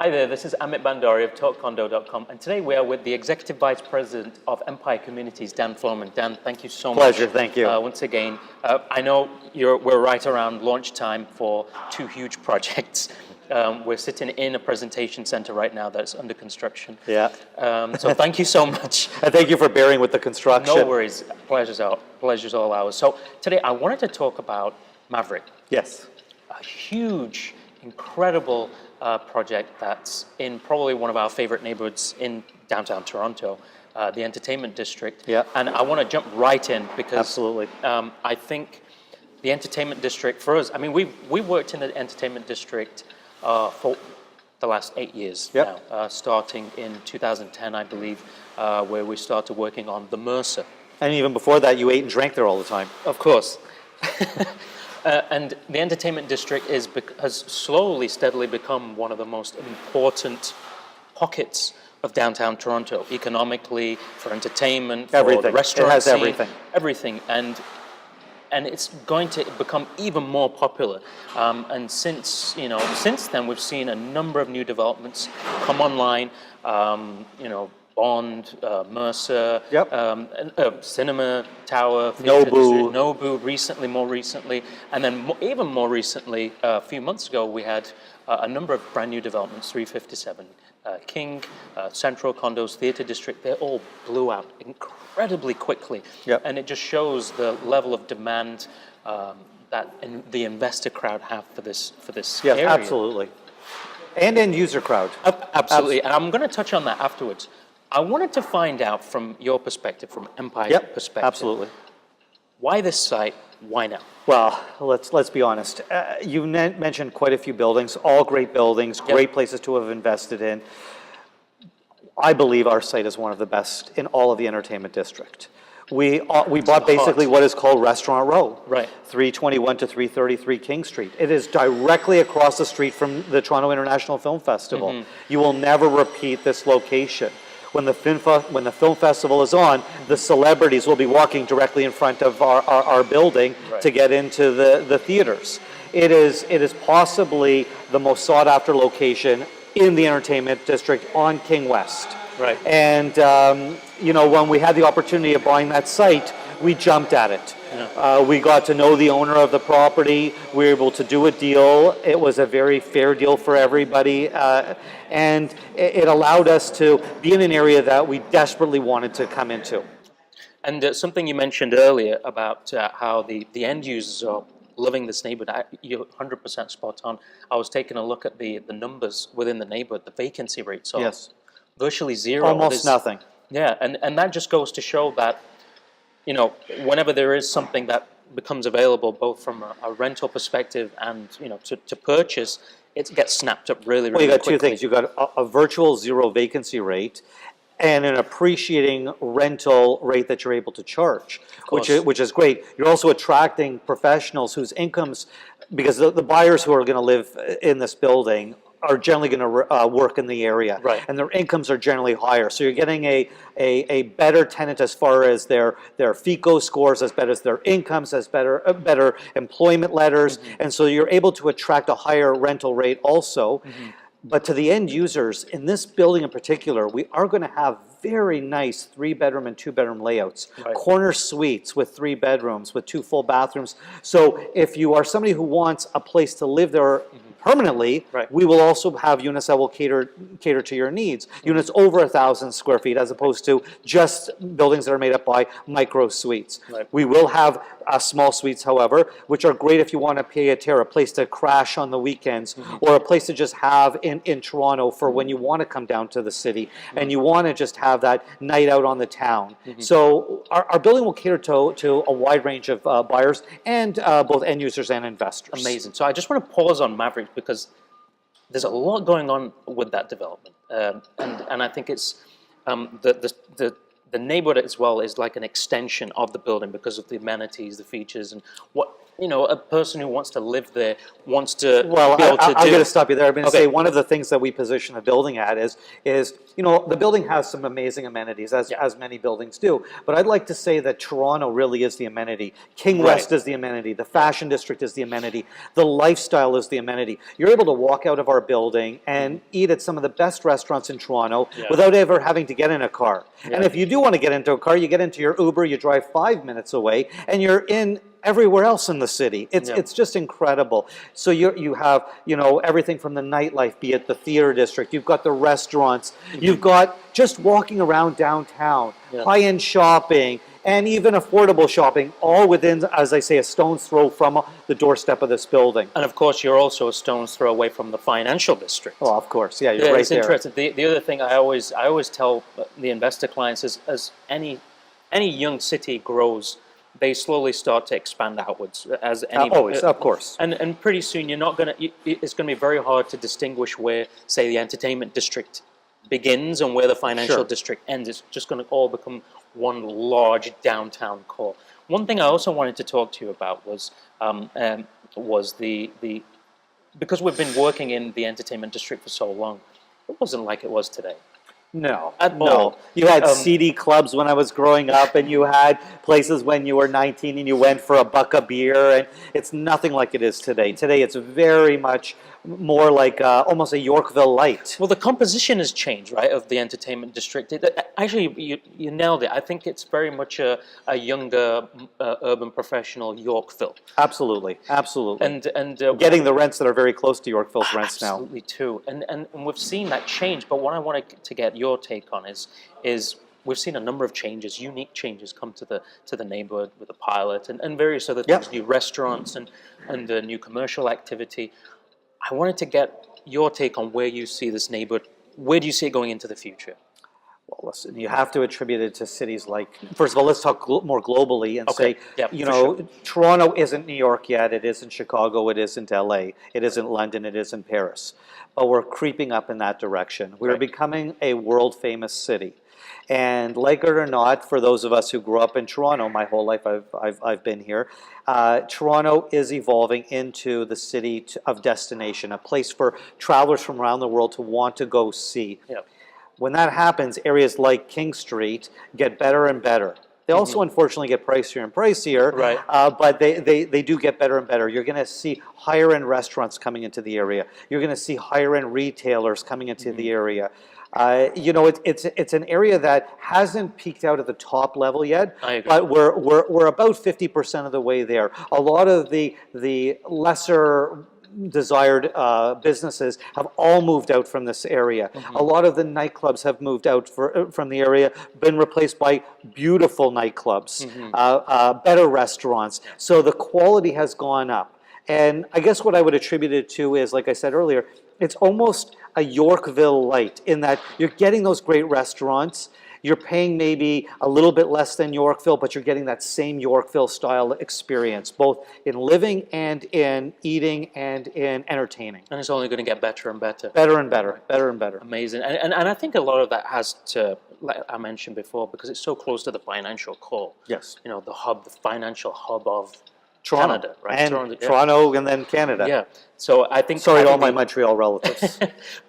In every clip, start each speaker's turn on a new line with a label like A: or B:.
A: Hi there, this is Amit Bhandari of TalkCondo.com, and today we are with the Executive Vice President of Empire Communities, Dan Flomen. Dan, thank you so much.
B: Pleasure, thank you.
A: Once again, I know we're right around launch time for two huge projects. We're sitting in a presentation center right now that's under construction.
B: Yeah.
A: So thank you so much.
B: And thank you for bearing with the construction.
A: No worries, pleasure's all ours. So today I wanted to talk about Maverick.
B: Yes.
A: A huge, incredible project that's in probably one of our favorite neighborhoods in downtown Toronto, the entertainment district.
B: Yeah.
A: And I want to jump right in because
B: Absolutely.
A: I think the entertainment district for us, I mean, we've worked in the entertainment district for the last 8 years
B: Yep.
A: now, starting in 2010, I believe, where we started working on the Mercer.
B: And even before that, you ate and drank there all the time.
A: Of course. And the entertainment district has slowly, steadily become one of the most important pockets of downtown Toronto, economically, for entertainment, for
B: Everything.
A: the restaurant
B: It has
A: scene,
B: everything.
A: everything. And it's going to become even more popular. And since then, we've seen a number of new developments come online. Bond, Mercer,
B: Yep.
A: Cinema Tower, Nobu, more recently, and then even more recently, a few months ago, we had a number of brand new developments, 357 King, Central Condos, Theatre District. They all blew out incredibly quickly.
B: Yep.
A: And it just shows the level of demand that the investor crowd have for this
B: Yes,
A: area.
B: absolutely. And end user crowd.
A: Absolutely, and I'm going to touch on that afterwards. I wanted to find out from your perspective, from Empire's
B: Yep,
A: perspective,
B: absolutely.
A: why this site, why now?
B: Well, let's be honest. You mentioned quite a few buildings, all great buildings,
A: Yep.
B: great places to have invested in. I believe our site is one of the best in all of the entertainment district. We bought basically what is called Restaurant Row,
A: Right.
B: 321 to 333 King Street. It is directly across the street from the Toronto International Film Festival.
A: Mm-hmm.
B: You will never repeat this location. When the film festival is on, the celebrities will be walking directly in front of our building
A: Right.
B: to get into the theaters. It is possibly the most sought after location in the entertainment district on King West.
A: Right.
B: And when we had the opportunity of buying that site, we jumped at it.
A: Yeah.
B: We got to know the owner of the property. We were able to do a deal. It was a very fair deal for everybody. And it allowed us to be in an area that we desperately wanted to come into.
A: And something you mentioned earlier about how the end users are loving this neighborhood, you're 100% spot on. I was taking a look at the numbers within the neighborhood. The vacancy rates are
B: Yes.
A: virtually zero.
B: Almost nothing.
A: Yeah, and that just goes to show that, whenever there is something that becomes available, both from a rental perspective and, to purchase, it gets snapped up really, really
B: Well, you got
A: quickly.
B: two things. You got a virtual zero vacancy rate and an appreciating rental rate that you're able to charge, which is great. You're also attracting professionals whose incomes, because the buyers who are going to live in this building are generally going to work in the area,
A: Right.
B: and their incomes are generally higher. So you're getting a better tenant as far as their FICO scores, as better as their incomes, as better employment letters, and so you're able to attract a higher rental rate also. But to the end users, in this building in particular, we are going to have very nice 3-bedroom and 2-bedroom layouts.
A: Right.
B: Corner suites with 3 bedrooms, with 2 full bathrooms. So if you are somebody who wants a place to live there permanently,
A: Right.
B: we will also have units that will cater to your needs. Units over 1,000 square feet, as opposed to just buildings that are made up by micro suites.
A: Right.
B: We will have small suites, however, which are great if you want to pay a place to crash on the weekends, or a place to just have in Toronto for when you want to come down to the city and you want to just have that night out on the town. So our building will cater to a wide range of buyers and both end users and investors.
A: Amazing. So I just want to pause on Maverick because there's a lot going on with that development, and I think it's the neighborhood as well is like an extension of the building because of the amenities, the features, and a person who wants to live there wants to
B: Well,
A: be able to
B: I'm
A: do.
B: going to stop you there. I'm going to
A: Okay.
B: say one of the things that we position the building at is the building has some amazing amenities, as many buildings do. But I'd like to say that Toronto really is the amenity. King West is the amenity. The Fashion District is the amenity. The lifestyle is the amenity. You're able to walk out of our building and eat at some of the best restaurants in Toronto without ever having to get in a car. And if you do want to get into a car, you get into your Uber, you drive 5 minutes away, and you're in everywhere else in the city. It's just incredible. So you have everything from the nightlife, be it the theater district. You've got the restaurants. You've got just walking around downtown, high-end shopping, and even affordable shopping, all within, as I say, a stone's throw from the doorstep of this building.
A: And of course, you're also a stone's throw away from the financial district.
B: Oh, of course, yeah, you're right
A: it's
B: there.
A: interesting. The other thing I always tell the investor clients is, as any young city grows, they slowly start to expand outwards. As any,
B: always, of course.
A: And pretty soon you're not gonna. It's going to be very hard to distinguish where, say, the entertainment district begins and where the financial district ends. It's just going to all become one large downtown core. One thing I also wanted to talk to you about was the because we've been working in the entertainment district for so long, it wasn't like it was today.
B: No,
A: At
B: no.
A: all.
B: You had CD clubs when I was growing up, and you had places when you were 19 and you went for a buck of beer, and it's nothing like it is today. Today it's very much more like almost a Yorkville light.
A: Well, the composition has changed, right, of the entertainment district. Actually, you nailed it. I think it's very much a younger urban professional Yorkville.
B: Absolutely, absolutely.
A: And
B: getting the rents that are very close to Yorkville's rents now.
A: Absolutely, too. And we've seen that change. But what I wanted to get your take on is we've seen a number of changes, unique changes, come to the neighborhood with the pilot and various other things, new restaurants and new commercial activity. I wanted to get your take on where you see this neighborhood. Where do you see it going into the future?
B: Well, listen, you have to attribute it to cities like, first of all, let's talk more globally and say, Toronto isn't New York yet, it isn't Chicago, it isn't LA, it isn't London, it isn't Paris. But we're creeping up in that direction. We're becoming a world-famous city. And like it or not, for those of us who grew up in Toronto, my whole life I've been here, Toronto is evolving into the city of destination, a place for travelers from around the world to want to go see. When that happens, areas like King Street get better and better. They also, unfortunately, get pricier and pricier, but they do get better and better. You're going to see higher-end restaurants coming into the area. You're going to see higher-end retailers coming into the area. It's an area that hasn't peaked out at the top level yet, but we're about 50% of the way there. A lot of the lesser desired businesses have all moved out from this area. A lot of the nightclubs have moved out from the area, been replaced by beautiful nightclubs, better restaurants. So the quality has gone up. And I guess what I would attribute it to is, like I said earlier, it's almost a Yorkville light in that you're getting those great restaurants. You're paying maybe a little bit less than Yorkville, but you're getting that same Yorkville style experience, both in living and in eating and in entertaining.
A: And it's only going to get better and better.
B: Better and better, better and better.
A: Amazing. And I think a lot of that has to, like I mentioned before, because it's so close to the financial core.
B: Yes.
A: The financial hub of
B: Toronto,
A: Canada, right?
B: And Toronto and then Canada.
A: Yeah. So I think...
B: Sorry to all my Montreal relatives.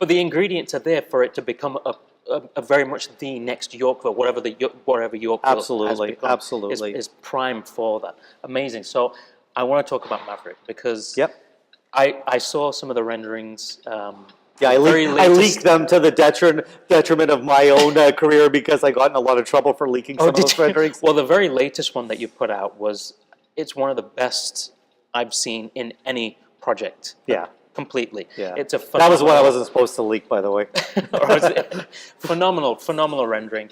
A: But the ingredients are there for it to become a very much the next Yorkville, whatever Yorkville has become,
B: absolutely.
A: is primed for that. Amazing. So I want to talk about Maverick because I saw some of the renderings.
B: I leaked them to the detriment of my own career because I got in a lot of trouble for leaking some of those renderings.
A: Well, the very latest one that you put out it's one of the best I've seen in any project.
B: Yeah.
A: Completely.
B: Yeah.
A: It's a
B: that was what I wasn't supposed to leak, by the way.
A: Phenomenal rendering.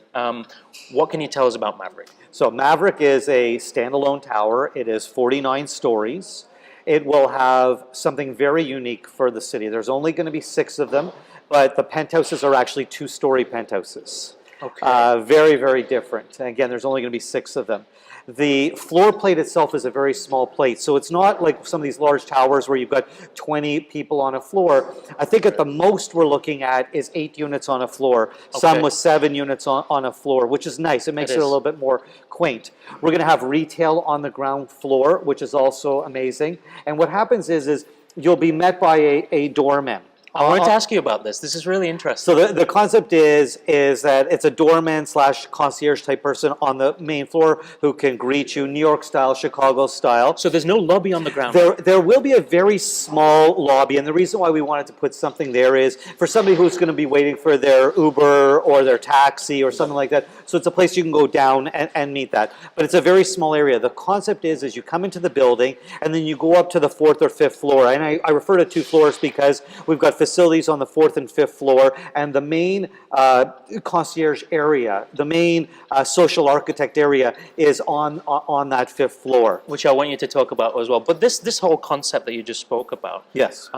A: What can you tell us about Maverick?
B: So Maverick is a standalone tower. It is 49 stories. It will have something very unique for the city. There's only going to be 6 of them, but the penthouses are actually 2-story penthouses. Okay. Very, very different. And again, there's only going to be 6 of them. the floor plate itself is a very small plate. So it's not like some of these large towers where you've got 20 people on a floor. I think at the most we're looking at is 8 units on a floor, some with 7 units on a floor, which is nice. It makes it a little bit more quaint. We're going to have retail on the ground floor, which is also amazing. And what happens is you'll be met by a doorman.
A: I wanted to ask you about this. This is really interesting.
B: So the concept is that it's a doorman / concierge type person on the main floor who can greet you, New York style, Chicago style.
A: So there's no lobby on the ground?
B: There will be a very small lobby, and the reason why we wanted to put something there is for somebody who's going to be waiting for their Uber or their taxi or something like that. So it's a place you can go down and meet that. But it's a very small area. The concept is you come into the building and then you go up to the 4th or 5th floor. And I refer to 2 floors because we've got facilities on the 4th and 5th floor, and the main concierge area, the main social architect area is on that 5th floor.
A: Which I want you to talk about as well. But this whole concept that you just spoke about,
B: yes,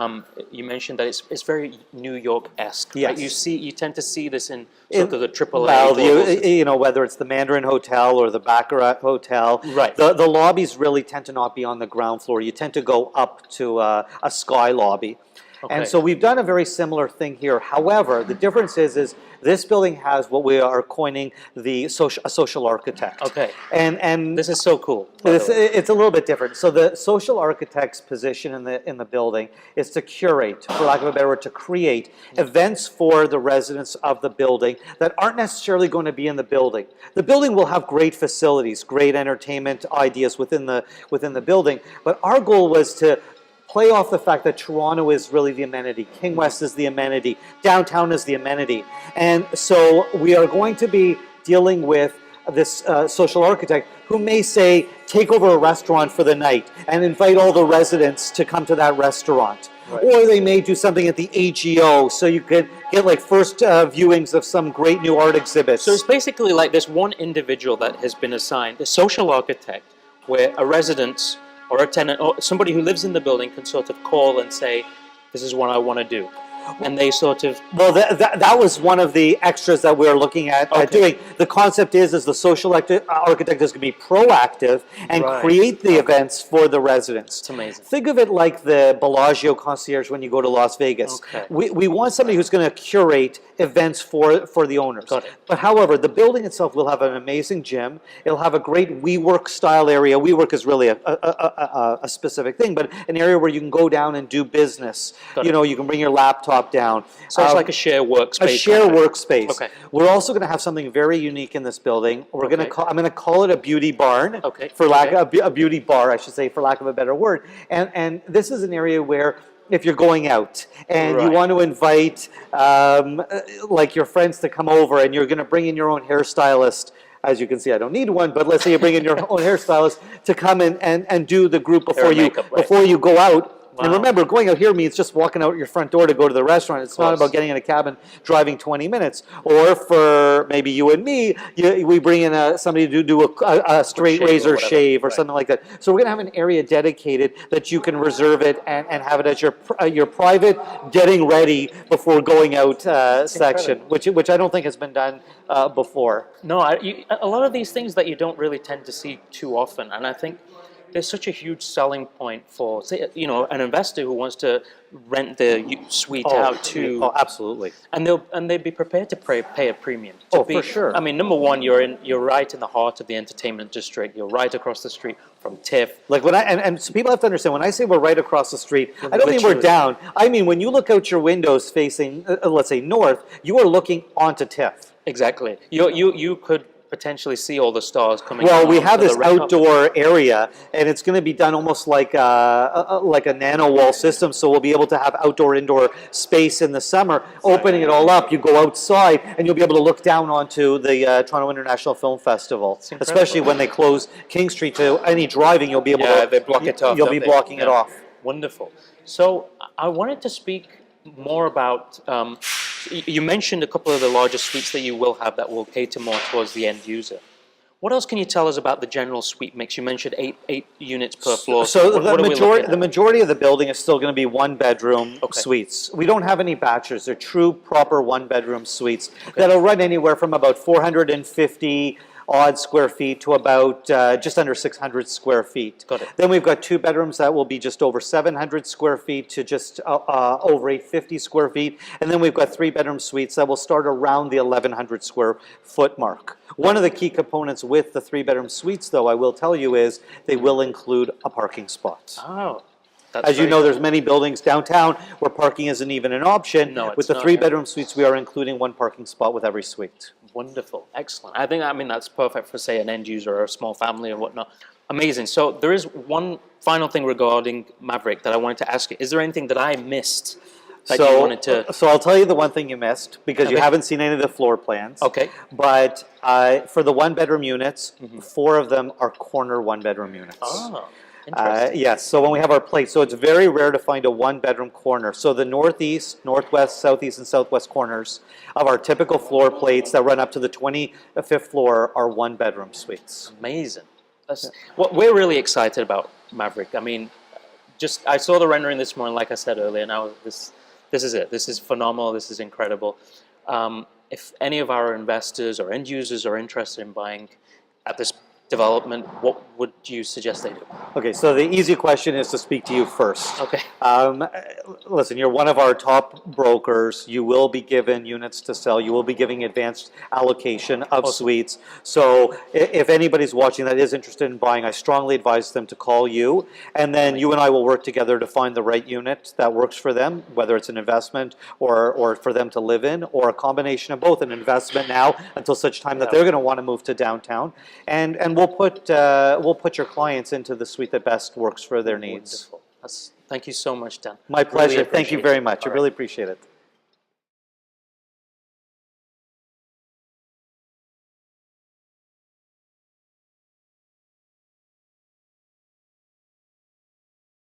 A: you mentioned that it's very New York-esque.
B: Yes,
A: right? You tend to see this in sort of the AAA.
B: Well, whether it's the Mandarin Hotel or the Baccarat Hotel,
A: right?
B: The lobbies really tend to not be on the ground floor. You tend to go up to a sky lobby. Okay. And so we've done a very similar thing here. However, the difference is this building has what we are coining a social architect.
A: Okay.
B: And
A: this is so cool.
B: It's a little bit different. So the social architect's position in the building is to curate, for lack of a better word, to create events for the residents of the building that aren't necessarily going to be in the building. The building will have great facilities, great entertainment ideas within the building, but our goal was to play off the fact that Toronto is really the amenity, King West is the amenity, downtown is the amenity. And so we are going to be dealing with this social architect who may say, take over a restaurant for the night and invite all the residents to come to that restaurant. Right. Or they may do something at the AGO, so you could get like first viewings of some great new art exhibits.
A: So it's basically like this one individual that has been assigned, the social architect, where a resident or a tenant, or somebody who lives in the building can sort of call and say, this is what I want to do. And they sort of...
B: Well, that was one of the extras that we're looking at doing. The concept is the social architect is going to be proactive and create the events for the residents.
A: It's amazing.
B: Think of it like the Bellagio concierge when you go to Las Vegas. Okay. We want somebody who's going to curate events for the owners.
A: Got it.
B: But however, the building itself will have an amazing gym. It'll have a great WeWork style area. WeWork is really a specific thing, but an area where you can go down and do business. You can bring your laptop down.
A: So it's like a share workspace.
B: A share workspace.
A: Okay.
B: We're also going to have something very unique in this building. I'm going to call it a beauty barn.
A: Okay.
B: A beauty bar, I should say, for lack of a better word. And this is an area where if you're going out and you want to invite like your friends to come over and you're going to bring in your own hairstylist. As you can see, I don't need one, but let's say you bring in your own hairstylist to come and do the group before you go out. Wow. And remember, going out here means just walking out your front door to go to the restaurant. It's not about getting in a cab and driving 20 minutes. Or for maybe you and me, we bring in somebody to do a straight razor shave or something like that. So we're going to have an area dedicated that you can reserve it and have it as your private getting ready before going out section, which I don't think has been done before.
A: No, a lot of these things that you don't really tend to see too often, and I think there's such a huge selling point for, say, an investor who wants to rent the suite out to.
B: Oh, absolutely.
A: And they'd be prepared to pay a premium.
B: For sure.
A: I mean, number one, you're right in the heart of the entertainment district. You're right across the street from TIFF.
B: Like and so people have to understand, when I say we're right across the street, I don't mean we're down. I mean, when you look out your windows facing, let's say north, you are looking onto TIFF.
A: Exactly. You could potentially see all the stars coming.
B: Well, we have this outdoor area, and it's going to be done almost like a nano wall system. So we'll be able to have outdoor-indoor space in the summer. Opening it all up, you go outside, and you'll be able to look down onto the Toronto International Film Festival. Especially when they close King Street to any driving, you'll be able to.
A: They block it off.
B: You'll be blocking it off.
A: Wonderful. So I wanted to speak more about. You mentioned a couple of the larger suites that you will have that will cater more towards the end user. What else can you tell us about the general suite mix? You mentioned eight units per floor.
B: So the majority of the building is still going to be one-bedroom suites. We don't have any bachelors. They're true, proper one-bedroom suites that'll run anywhere from about $450 odd square feet to about just under 600 square feet.
A: Got it.
B: Then we've got 2 bedrooms that will be just over 700 square feet to just over 850 square feet. And then we've got 3 bedroom suites that will start around the 1,100 square foot mark. One of the key components with the 3 bedroom suites, though, I will tell you, is they will include a parking spot.
A: Oh.
B: As you know, there's many buildings downtown where parking isn't even an option.
A: No, it's
B: with the
A: not,
B: 3
A: yeah.
B: bedroom suites, we are including 1 parking spot with every suite.
A: Wonderful, excellent. I mean, that's perfect for, say, an end user or a small family or whatnot. Amazing. So there is one final thing regarding Maverick that I wanted to ask you. Is there anything that I missed that you wanted to?
B: So I'll tell you the one thing you missed, because you
A: Okay.
B: haven't seen any of the floor plans.
A: Okay.
B: But for the 1 bedroom units, 4 of them are corner 1 bedroom units.
A: Oh, interesting.
B: Yes, so when we have our plates, so it's very rare to find a 1 bedroom corner. So the northeast, northwest, southeast, and southwest corners of our typical floor plates that run up to the 25th floor are 1 bedroom suites.
A: Amazing. What we're really excited about Maverick. I mean, I saw the rendering this morning, like I said earlier. Now this is it. This is phenomenal. This is incredible. If any of our investors or end users are interested in buying at this development, what would you suggest they do?
B: Okay, so the easy question is to speak to you first.
A: Okay.
B: Listen, you're one of our top brokers. You will be given units to sell. You will be giving advanced allocation of suites. So if anybody's watching that is interested in buying, I strongly advise them to call you. And then you and I will work together to find the right unit that works for them, whether it's an investment or for them to live in, or a combination of both, an investment now until such time that they're going to want to move to downtown. And we'll put your clients into the suite that best works for their needs.
A: Wonderful. Thank you so much, Dan.
B: My pleasure.
A: Really
B: Thank you
A: appreciate
B: very
A: it.
B: much. I
A: All
B: really
A: right.
B: appreciate it.